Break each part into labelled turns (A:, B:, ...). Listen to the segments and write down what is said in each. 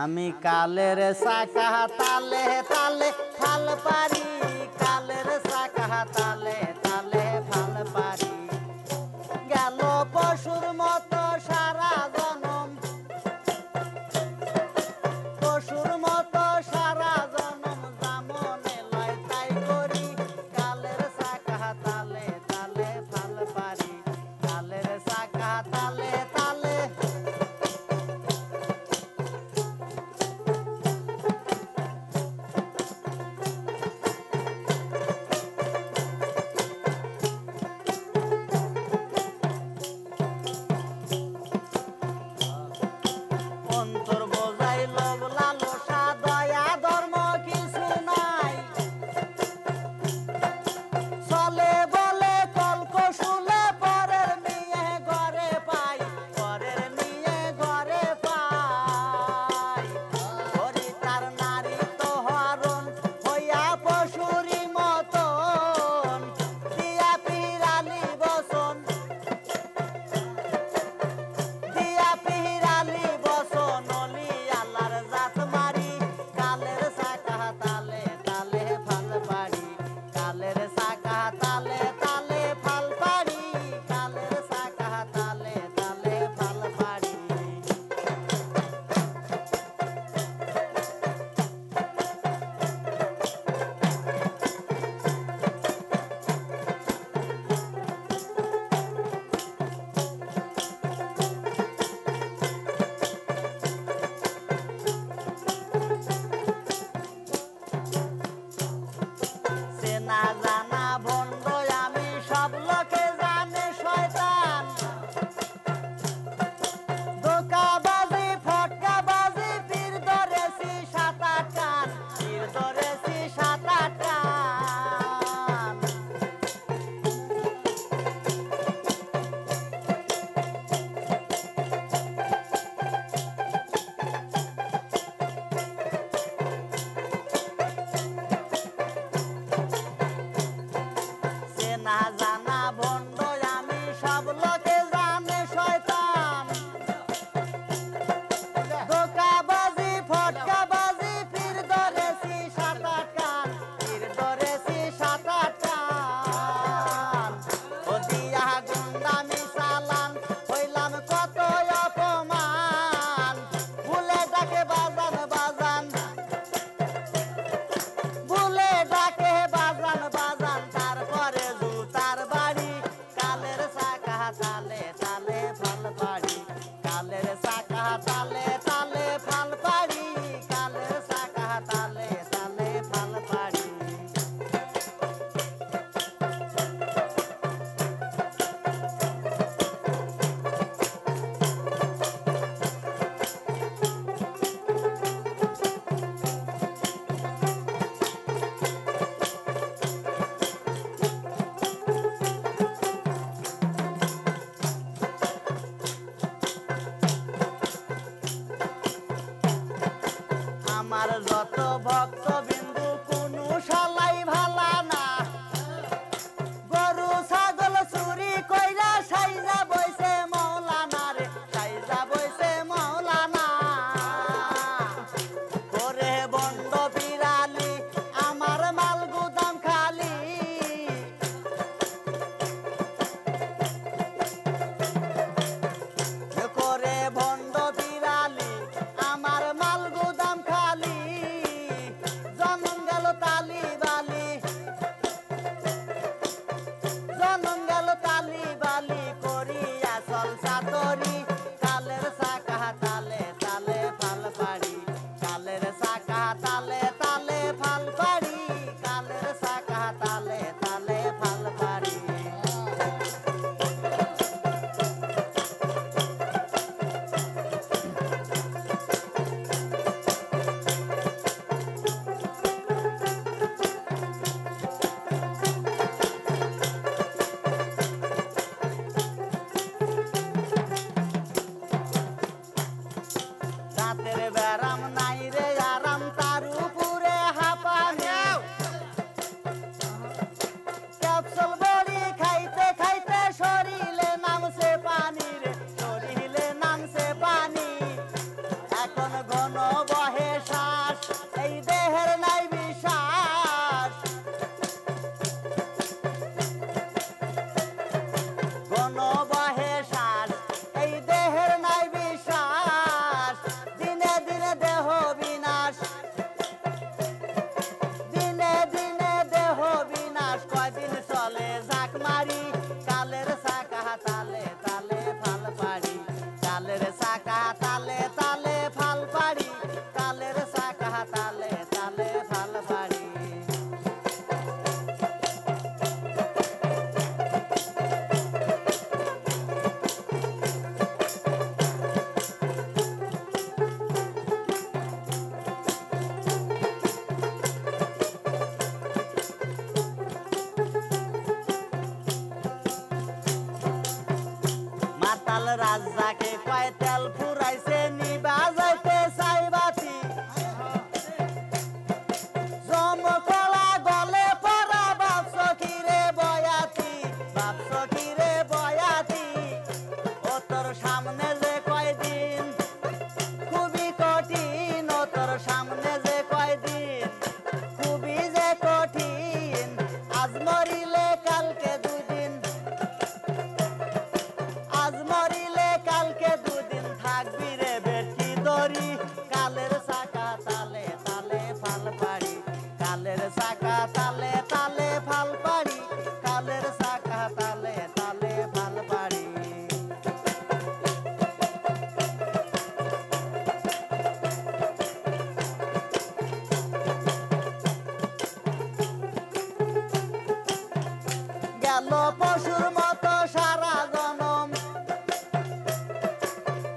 A: আমি কালের চাকা তালে তালে ফাল পারি, কালের চাকা তালে তালে ফাল পারি। গেল পশুর মতো সারা জনম, পশুর মতো সারা জনম, জামনে লয় তাই করি। কালের চাকা তালে তালে ফাল পারি, কালের চাকা তালে তালে। অন্তর বোঝাই লোভ লালসা দয়া ধর্ম কিছু নাই, চলে বলে কলকশুলে পরের নিয়ে ঘরে পাই, পরের নিয়ে ঘরে পাই। হরি তার নারী তো হরণ হইয়া পশুরি মতন, দিয়া পিরালি বসন, দিয়া পিরালি বসন, অলি আল্লাহর জাত মারি। কালের চাকা তালে তালে ফাল পারি, কালের চাকা তালে তালে ফাল পারি, কালের চাকা তালে তালে ফাল পারি। চেনা জানা ভণ্ড আমি, সব লোকে জানে শয়তান। ধোঁকাবাজি ফটকাবাজি পীর ধরেছি সাত আট কান, পীর ধরেছি সাত আট কান। চেনা জানা ভণ্ড আমি, সব লোকে জানে শয়তান। ধোঁকাবাজি ফটকাবাজি পীর ধরেছি সাত আট কান, পীর ধরেছি সাত আট কান। ও দিয়া গুন্ডামি চালান হইলাম কত অপমান, ভুলে ডাকে বাজান বাজান, ভুলে ডাকে বাজান বাজান, তারপরে জুতার বাড়ি। কালের চাকা তালে তালে ফাল পারি, কালের চাকা তালে তালে ফাল পারি, কালের চাকা তালে তালে ফাল পারি। আমার যত ভক্ত বিন্দু কোনো শালাই ভালা না, গরু ছাগল চুরি কইরা সাইজা বইছে মৌলানা রে, সাইজা বইছে মৌলানা। করে বন্ড বিড়ালি আমার মাল গুদাম খালি, করে ভণ্ড বিড়ালি আমার মাল গুদাম খালি। ভালো পশুর মতো সারা জনম,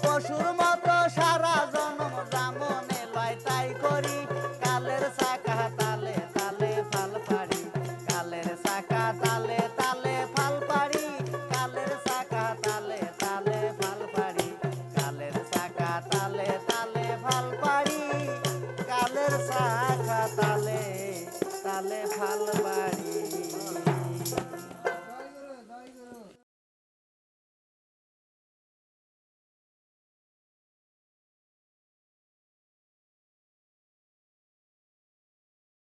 A: পশুর মতো সারা জনম যেমনে লয় তাই করি। কালের চাকা তালে তালে ফাল পারি, কালের চাকা তালে তালে ফাল পারি, কালের চাকা তালে তালে ফাল পারি, কালের চাকা তালে তালে ফাল পারি, কালের চাকা তালে তালে ফাল পারি।